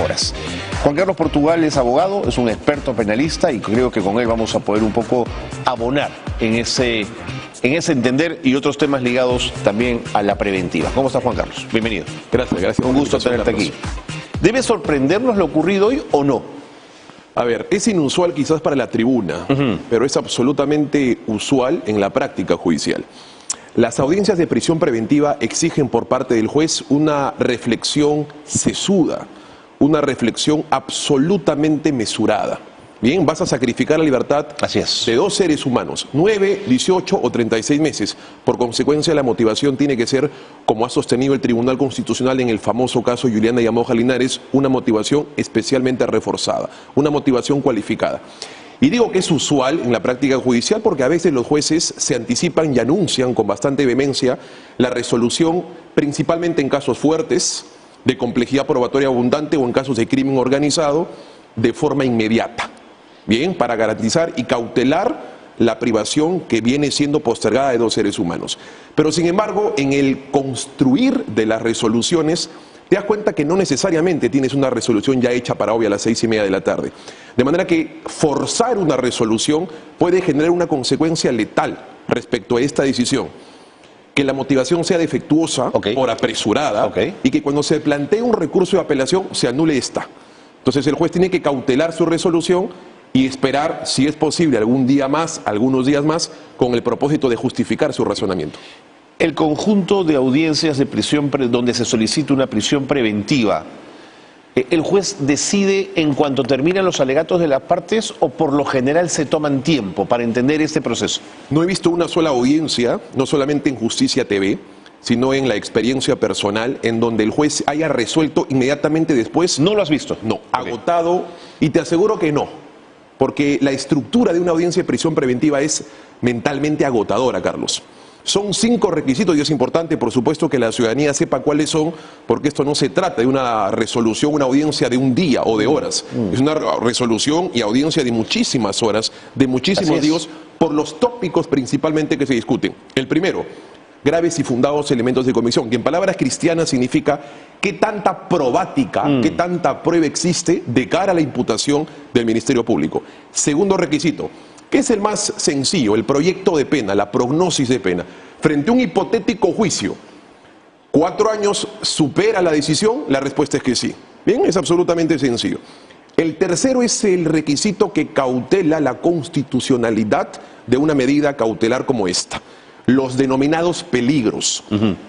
horas. Juan Carlos Portugal es abogado, es un experto penalista y creo que con él vamos a poder un poco abonar en ese entender y otros temas ligados también a la preventiva. ¿Cómo estás, Juan Carlos? Bienvenido. Gracias. Un gusto tenerte aquí. ¿Debe sorprendernos lo ocurrido hoy o no? A ver, es inusual quizás para la tribuna, pero es absolutamente usual en la práctica judicial. Las audiencias de prisión preventiva exigen por parte del juez una reflexión sesuda, una reflexión absolutamente mesurada. Bien, vas a sacrificar la libertad de dos seres humanos, 9, 18 o 36 meses. Por consecuencia, la motivación tiene que ser, como ha sostenido el Tribunal Constitucional en el famoso caso Juliana Yamoja Linares, una motivación especialmente reforzada, una motivación cualificada. Y digo que es usual en la práctica judicial porque a veces los jueces se anticipan y anuncian con bastante vehemencia la resolución, principalmente en casos fuertes, de complejidad probatoria abundante o en casos de crimen organizado, de forma inmediata. Bien, para garantizar y cautelar la privación que viene siendo postergada de dos seres humanos. Pero sin embargo, en el construir de las resoluciones, te das cuenta que no necesariamente tienes una resolución ya hecha para hoy a las 6:30 de la tarde. De manera que forzar una resolución puede generar una consecuencia letal respecto a esta decisión. Que la motivación sea defectuosa o apresurada y que cuando se plantee un recurso de apelación se anule esta. Entonces el juez tiene que cautelar su resolución y esperar, si es posible, algún día más, algunos días más, con el propósito de justificar su razonamiento. El conjunto de audiencias de prisión donde se solicita una prisión preventiva, ¿el juez decide en cuanto terminan los alegatos de las partes o por lo general se toman tiempo para entender este proceso? No he visto una sola audiencia, no solamente en Justicia TV, sino en la experiencia personal, en donde el juez haya resuelto inmediatamente después. ¿No lo has visto? No, agotado, y te aseguro que no. Porque la estructura de una audiencia de prisión preventiva es mentalmente agotadora, Carlos. Son 5 requisitos y es importante, por supuesto, que la ciudadanía sepa cuáles son, porque esto no se trata de una resolución, una audiencia de un día o de horas. Es una resolución y audiencia de muchísimas horas, de muchísimos días, por los tópicos principalmente que se discuten. El primero, graves y fundados elementos de comisión, que en palabras cristianas significa qué tanta probática, qué tanta prueba existe de cara a la imputación del Ministerio Público. Segundo requisito, que es el más sencillo, el proyecto de pena, la prognosis de pena. Frente a un hipotético juicio, 4 años supera la decisión, la respuesta es que sí. Bien, es absolutamente sencillo. El tercero es el requisito que cautela la constitucionalidad de una medida cautelar como esta. Los denominados peligros.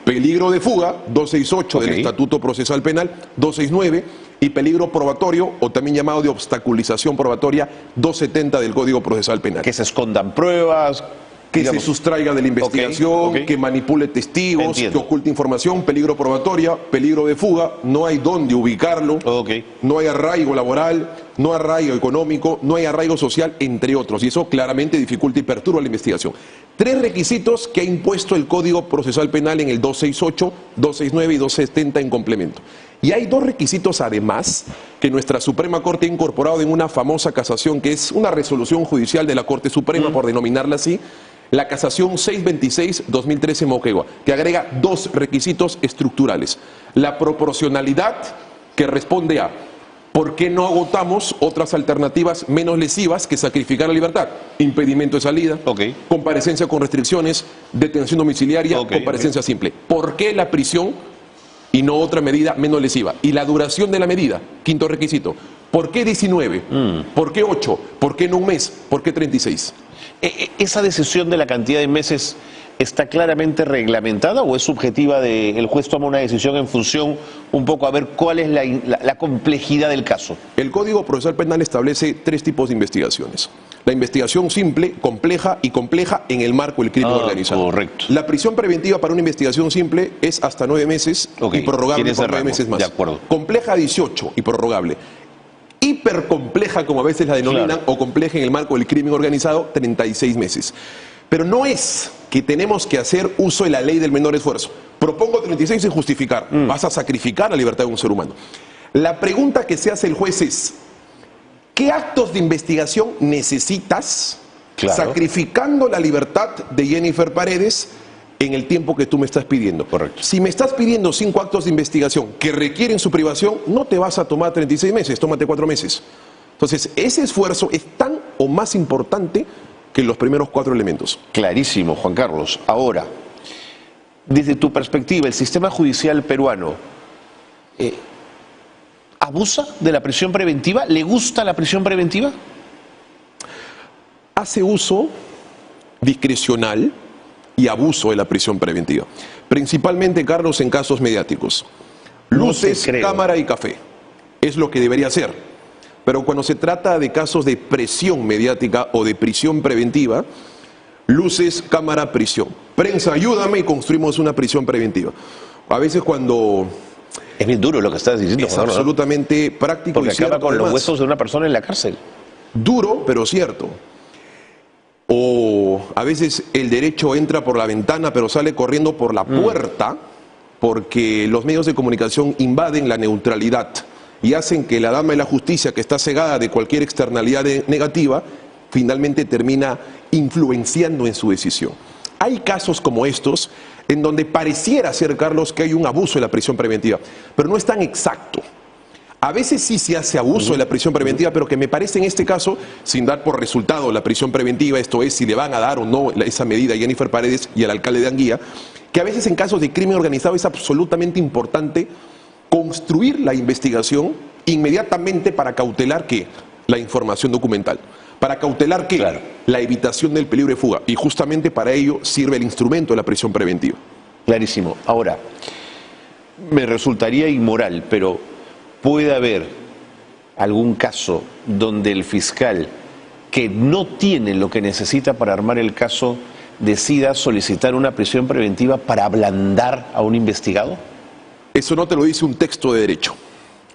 Peligro de fuga, 268 del Estatuto Procesal Penal, 269, y peligro probatorio, o también llamado de obstaculización probatoria, 270 del Código Procesal Penal. Que se escondan pruebas, que se sustraiga de la investigación, que manipule testigos, que oculte información, peligro probatoria, peligro de fuga, no hay dónde ubicarlo, no hay arraigo laboral, no hay arraigo económico, no hay arraigo social, entre otros, y eso claramente dificulta y perturba la investigación. 3 requisitos que ha impuesto el Código Procesal Penal en el 268, 269 y 270 en complemento. Y hay 2 requisitos además que nuestra Suprema Corte ha incorporado en una famosa casación que es una resolución judicial de la Corte Suprema, por denominarla así, la casación 626-2013 Moquegua, que agrega 2 requisitos estructurales. La proporcionalidad, que responde a ¿por qué no agotamos otras alternativas menos lesivas que sacrificar la libertad? Impedimento de salida, comparecencia con restricciones, detención domiciliaria, comparecencia simple. ¿Por qué la prisión y no otra medida menos lesiva? Y la duración de la medida, quinto requisito. ¿Por qué 19? ¿Por qué 8? ¿Por qué no un mes? ¿Por qué 36? ¿Esa decisión de la cantidad de meses está claramente reglamentada o es subjetiva de el juez toma una decisión en función un poco a ver cuál es la complejidad del caso? El Código Procesal Penal establece 3 tipos de investigaciones. La investigación simple, compleja y compleja en el marco del crimen organizado. Correcto. La prisión preventiva para una investigación simple es hasta 9 meses y prorrogable por 9 meses más. De acuerdo. Compleja 18 y prorrogable. Hipercompleja, como a veces la denominan, o compleja en el marco del crimen organizado, 36 meses. Pero no es que tenemos que hacer uso de la ley del menor esfuerzo. Propongo 36 sin justificar. Vas a sacrificar la libertad de un ser humano. La pregunta que se hace el juez es, ¿qué actos de investigación necesitas sacrificando la libertad de Jennifer Paredes en el tiempo que tú me estás pidiendo. Correcto. Si me estás pidiendo 5 actos de investigación que requieren su privación, no te vas a tomar 36 meses, tómate 4 meses. Entonces, ese esfuerzo es tan o más importante que los primeros 4 elementos. Clarísimo, Juan Carlos. Ahora, desde tu perspectiva, ¿el sistema judicial peruano abusa de la prisión preventiva? ¿Le gusta la prisión preventiva? Hace uso discrecional y abuso de la prisión preventiva. Principalmente, Carlos, en casos mediáticos. Luces, cámara y café. Es lo que debería ser. Pero cuando se trata de casos de presión mediática o de prisión preventiva, luces, cámara, prisión. Prensa, ayúdame y construimos una prisión preventiva. A veces cuando... Es bien duro lo que estás diciendo, Es Juan Carlos, absolutamente práctico porque y cierto. acaba con los además. huesos de una persona en la cárcel. Duro, pero cierto. O a veces el derecho entra por la ventana, pero sale corriendo por la puerta, porque los medios de comunicación invaden la neutralidad y hacen que la dama de la justicia, que está cegada de cualquier externalidad negativa, finalmente termina influenciando en su decisión. Hay casos como estos en donde pareciera ser, Carlos, que hay un abuso de la prisión preventiva, pero no es tan exacto. A veces sí se hace abuso de la prisión preventiva, pero que me parece en este caso, sin dar por resultado la prisión preventiva, esto es, si le van a dar o no esa medida a Jennifer Paredes y al alcalde de Anguía, que a veces en casos de crimen organizado es absolutamente importante construir la investigación inmediatamente para cautelar ¿qué? La información documental. Para cautelar ¿qué? Claro. La evitación del peligro de fuga. Y justamente para ello sirve el instrumento de la prisión preventiva. Clarísimo. Ahora, me resultaría inmoral, pero ¿puede haber algún caso donde el fiscal que no tiene lo que necesita para armar el caso decida solicitar una prisión preventiva para ablandar a un investigado? Eso no te lo dice un texto de derecho.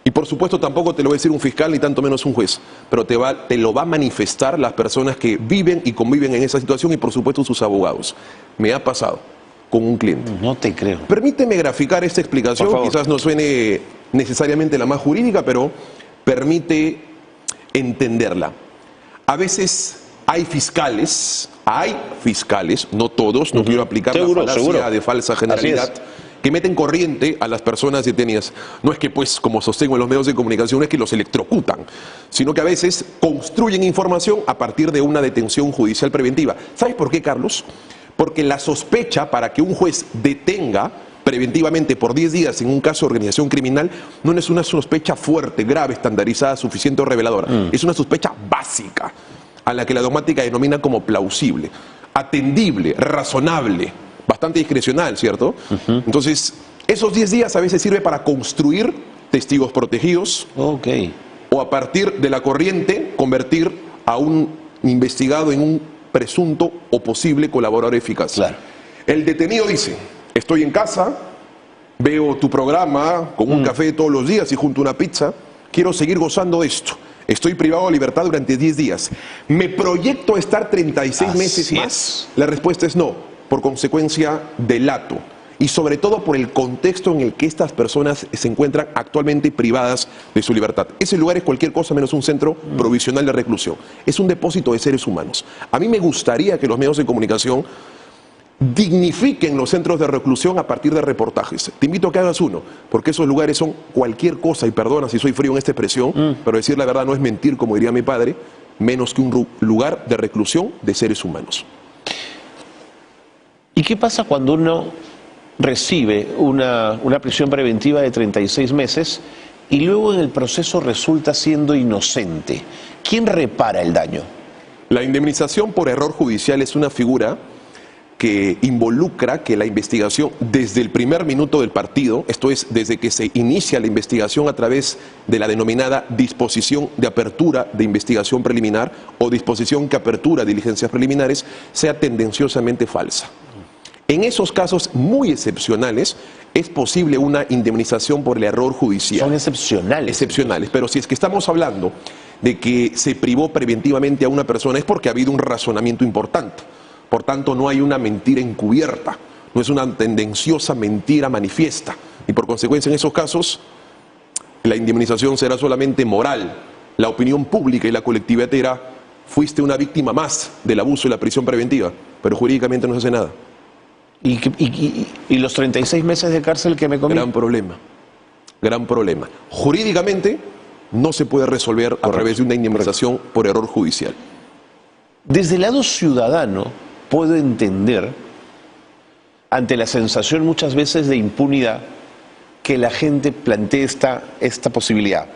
Y por supuesto tampoco te lo va a decir un fiscal ni tanto menos un juez, pero te lo va a manifestar las personas que viven y conviven en esa situación y por supuesto sus abogados. Me ha pasado con un cliente. No te creo. Permíteme graficar esta explicación, Por favor. quizás no suene necesariamente la más jurídica, pero permite entenderla. A veces hay fiscales, no todos, no quiero aplicar Seguro, la falacia seguro. de falsa Así generalidad, es. que meten corriente a las personas detenidas. No es que, pues, como sostengo en los medios de comunicación, no es que los electrocutan, sino que a veces construyen información a partir de una detención judicial preventiva. ¿Sabes por qué, Carlos? Porque la sospecha para que un juez detenga preventivamente por 10 días en un caso de organización criminal no es una sospecha fuerte, grave, estandarizada, suficiente o reveladora. Es una sospecha básica, a la que la dogmática denomina como plausible, atendible, razonable, bastante discrecional, ¿cierto? Entonces, esos 10 días a veces sirve para construir testigos protegidos Ok. o a partir de la corriente convertir a un investigado en un presunto o posible colaborador eficaz. Claro. El detenido dice, estoy en casa, veo tu programa con un café todos los días y junto a una pizza, quiero seguir gozando de esto. Estoy privado de libertad durante 10 días. ¿Me proyecto a estar 36 Así meses más? es. La respuesta es no, por consecuencia delato. Y sobre todo por el contexto en el que estas personas se encuentran actualmente privadas de su libertad. Ese lugar es cualquier cosa menos un centro provisional de reclusión. Es un depósito de seres humanos. A mí me gustaría que los medios de comunicación dignifiquen los centros de reclusión a partir de reportajes. Te invito a que hagas uno, porque esos lugares son cualquier cosa, y perdona si soy frío en esta expresión, pero decir la verdad no es mentir, como diría mi padre, menos que un lugar de reclusión de seres humanos. ¿Y qué pasa cuando uno recibe una prisión preventiva de 36 meses y luego en el proceso resulta siendo inocente? ¿Quién repara el daño? La indemnización por error judicial es una figura que involucra que la investigación desde el primer minuto del partido, esto es, desde que se inicia la investigación a través de la denominada disposición de apertura de investigación preliminar o disposición que apertura diligencias preliminares, sea tendenciosamente falsa. En esos casos muy excepcionales es posible una indemnización por el error judicial. Son excepcionales. Excepcionales, pero si es que estamos hablando de que se privó preventivamente a una persona es porque ha habido un razonamiento importante. Por tanto, no hay una mentira encubierta, no es una tendenciosa mentira manifiesta. Y por consecuencia, en esos casos, la indemnización será solamente moral. La opinión pública y la colectividad dirá, fuiste una víctima más del abuso de la prisión preventiva, pero jurídicamente no se hace nada. ¿Y los 36 meses de cárcel que me comí? Gran problema. Gran problema. Jurídicamente no se puede resolver a través de una indemnización por error judicial. Desde el lado ciudadano puedo entender, ante la sensación muchas veces de impunidad, que la gente plantee esta posibilidad.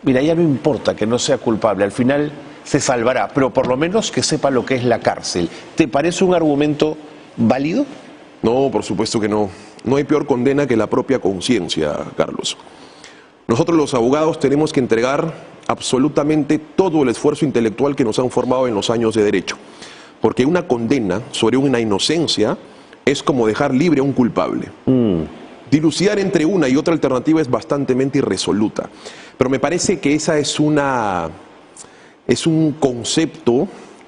Mira, ya no importa que no sea culpable, al final se salvará, pero por lo menos que sepa lo que es la cárcel. ¿Te parece un argumento válido? No, por supuesto que no. No hay peor condena que la propia conciencia, Carlos. Nosotros los abogados tenemos que entregar absolutamente todo el esfuerzo intelectual que nos han formado en los años de derecho. Porque una condena sobre una inocencia es como dejar libre a un culpable. Dilucidar entre una y otra alternativa es bastante irresoluta. Pero me parece que esa es un concepto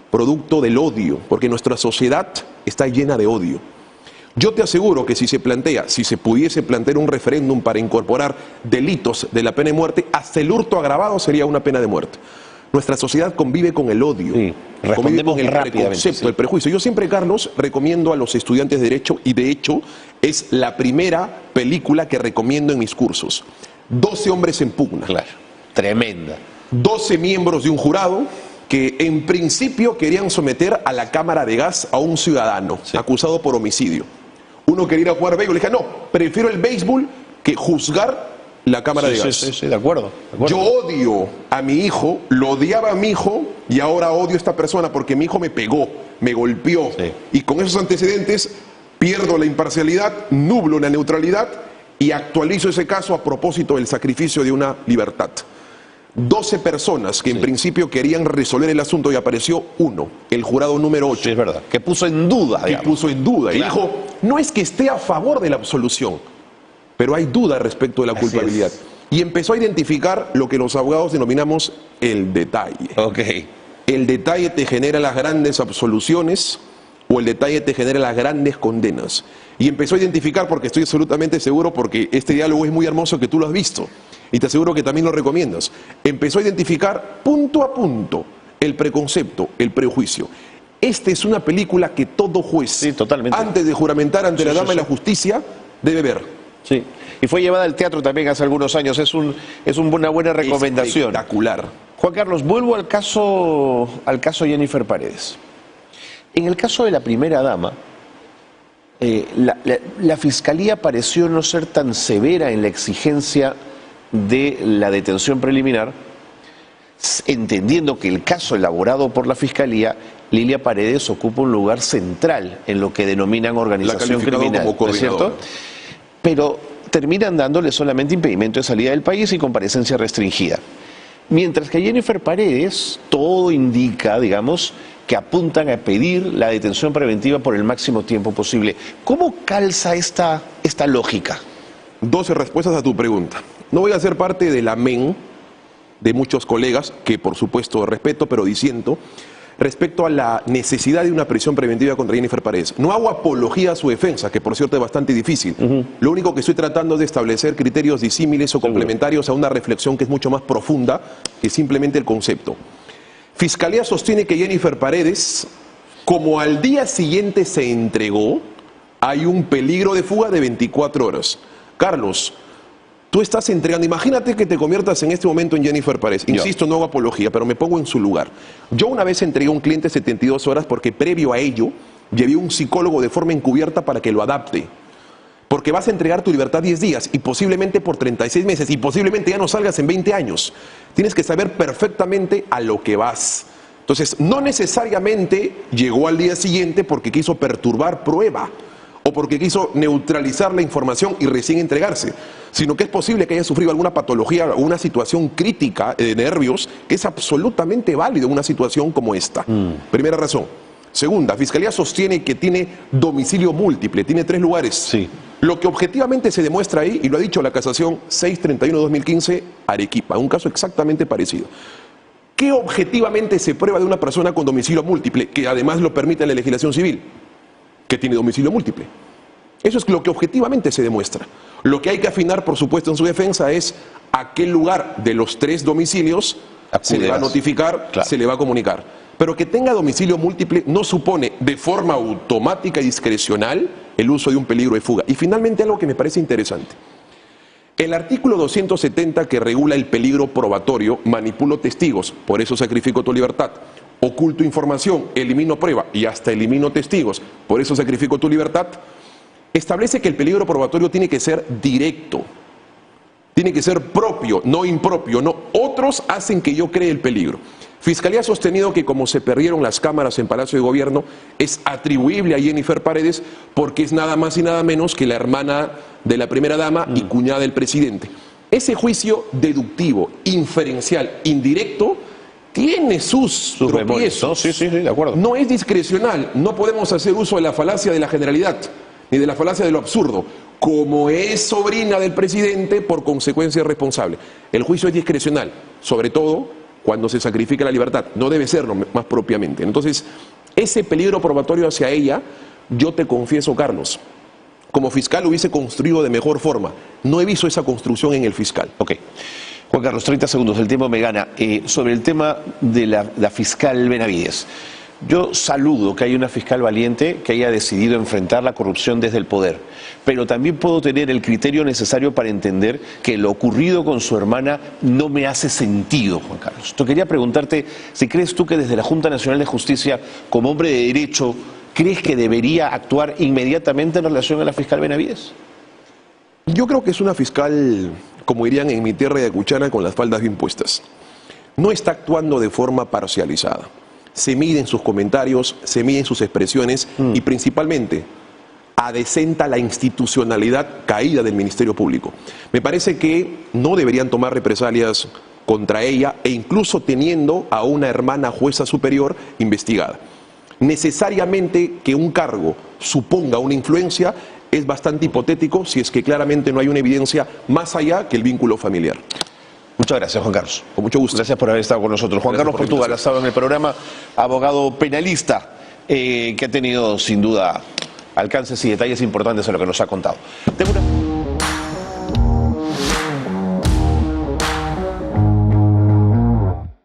producto del odio, porque nuestra sociedad está llena de odio. Yo te aseguro que si se pudiese plantear un referéndum para incorporar delitos de la pena de muerte, hasta el hurto agravado sería una pena de muerte. Nuestra sociedad convive con el odio, convive con el preconcepto, el prejuicio. Yo siempre, Carlos, recomiendo a los estudiantes de Derecho, y de hecho es la primera película que recomiendo en mis cursos. 12 hombres en pugna. Claro, tremenda. 12 miembros de un jurado que en principio querían someter a la cámara de gas a un ciudadano acusado por homicidio. Uno quería ir a jugar béisbol, le dije, no, prefiero el béisbol que juzgar la cámara de gas. Sí, de acuerdo. Yo odio a mi hijo, lo odiaba a mi hijo y ahora odio a esta persona porque mi hijo me pegó, me golpeó. Y con esos antecedentes pierdo la imparcialidad, nublo la neutralidad y actualizo ese caso a propósito del sacrificio de una libertad. 12 personas que en principio querían resolver el asunto y apareció uno, el jurado número 8. Sí, es verdad, que puso en duda. Y dijo, no es que esté a favor de la absolución, pero hay duda respecto de la culpabilidad. Y empezó a identificar lo que los abogados denominamos el detalle. El detalle te genera las grandes absoluciones o el detalle te genera las grandes condenas. Y empezó a identificar, porque estoy absolutamente seguro, porque este diálogo es muy hermoso, que tú lo has visto, y te aseguro que también lo recomiendas. Empezó a identificar punto a punto el preconcepto, el prejuicio. Esta es una película que todo juez, antes de juramentar ante la dama de la justicia, debe ver. Sí, y fue llevada al teatro también hace algunos años, es una buena recomendación. Espectacular. Juan Carlos, vuelvo al caso Jennifer Paredes. En el caso de la primera dama, la Fiscalía pareció no ser tan severa en la exigencia de la detención preliminar, entendiendo que el caso elaborado por la Fiscalía, Lilia Paredes ocupa un lugar central en lo que denominan organización criminal, ¿no es cierto? Pero terminan dándole solamente impedimento de salida del país y comparecencia restringida. Mientras que Jennifer Paredes, todo indica, digamos, que apuntan a pedir la detención preventiva por el máximo tiempo posible. ¿Cómo calza esta lógica? 12 respuestas a tu pregunta. No voy a ser parte del amén de muchos colegas, que por supuesto respeto, pero disiento, respecto a la necesidad de una prisión preventiva contra Jennifer Paredes. No hago apología a su defensa, que por cierto es bastante difícil. Lo único que estoy tratando es de establecer criterios disímiles o complementarios a una reflexión que es mucho más profunda que simplemente el concepto. Fiscalía sostiene que Jennifer Paredes, como al día siguiente se entregó, hay un peligro de fuga de 24 horas. Carlos, tú estás entregando, imagínate que te conviertas en este momento en Jennifer Paredes. Insisto, no hago apología, pero me pongo en su lugar. Yo una vez entregué a un cliente 72 horas porque previo a ello llevé un psicólogo de forma encubierta para que lo adapte. Porque vas a entregar tu libertad 10 días y posiblemente por 36 meses y posiblemente ya no salgas en 20 años. Tienes que saber perfectamente a lo que vas. Entonces, no necesariamente llegó al día siguiente porque quiso perturbar prueba o porque quiso neutralizar la información y recién entregarse, sino que es posible que haya sufrido alguna patología o una situación crítica de nervios que es absolutamente válido en una situación como esta. Primera razón. Segunda, Fiscalía sostiene que tiene domicilio múltiple, tiene 3 lugares. Lo que objetivamente se demuestra ahí, y lo ha dicho la casación 631-2015, Arequipa, un caso exactamente parecido. ¿Qué objetivamente se prueba de una persona con domicilio múltiple, que además lo permite la legislación civil? Que tiene domicilio múltiple. Eso es lo que objetivamente se demuestra. Lo que hay que afinar, por supuesto, en su defensa es a qué lugar de los 3 domicilios se le va a notificar, se le va a comunicar. pero que tenga domicilio múltiple no supone de forma automática y discrecional el uso de un peligro de fuga. Y finalmente algo que me parece interesante. El artículo 270 que regula el peligro probatorio, manipulo testigos, por eso sacrifico tu libertad. Oculto información, elimino prueba y hasta elimino testigos, por eso sacrifico tu libertad. Establece que el peligro probatorio tiene que ser directo, tiene que ser propio, no impropio, no. Otros hacen que yo cree el peligro. Fiscalía ha sostenido que como se perdieron las cámaras en Palacio de Gobierno, es atribuible a Jennifer Paredes porque es nada más y nada menos que la hermana de la primera dama y cuñada del presidente. Ese juicio deductivo, inferencial, indirecto, tiene sus tropiezos. Sí, de acuerdo. No es discrecional, no podemos hacer uso de la falacia de la generalidad, ni de la falacia de lo absurdo. Como es sobrina del presidente, por consecuencia es responsable. El juicio es discrecional, sobre todo cuando se sacrifica la libertad. No debe serlo más propiamente. Entonces, ese peligro probatorio hacia ella, yo te confieso, Carlos, como fiscal lo hubiese construido de mejor forma. No he visto esa construcción en el fiscal. Ok. Juan Carlos, 30 segundos, el tiempo me gana. Sobre el tema de la fiscal Benavides. Yo saludo que haya una fiscal valiente que haya decidido enfrentar la corrupción desde el poder, pero también puedo tener el criterio necesario para entender que lo ocurrido con su hermana no me hace sentido, Juan Carlos. Yo quería preguntarte si crees tú que desde la Junta Nacional de Justicia, como hombre de derecho, ¿crees que debería actuar inmediatamente en relación a la fiscal Benavides? Yo creo que es una fiscal, como dirían en mi tierra de Cuchana, con las faldas bien puestas. No está actuando de forma parcializada. Se miden sus comentarios, se miden sus expresiones y principalmente adecenta la institucionalidad caída del Ministerio Público. Me parece que no deberían tomar represalias contra ella e incluso teniendo a una hermana jueza superior investigada. Necesariamente que un cargo suponga una influencia es bastante hipotético si es que claramente no hay una evidencia más allá que el vínculo familiar. Muchas gracias, Juan Carlos. Con mucho gusto. Gracias por haber estado con nosotros. Juan Carlos Portugal ha estado en el programa, abogado penalista, que ha tenido sin duda alcances y detalles importantes a lo que nos ha contado.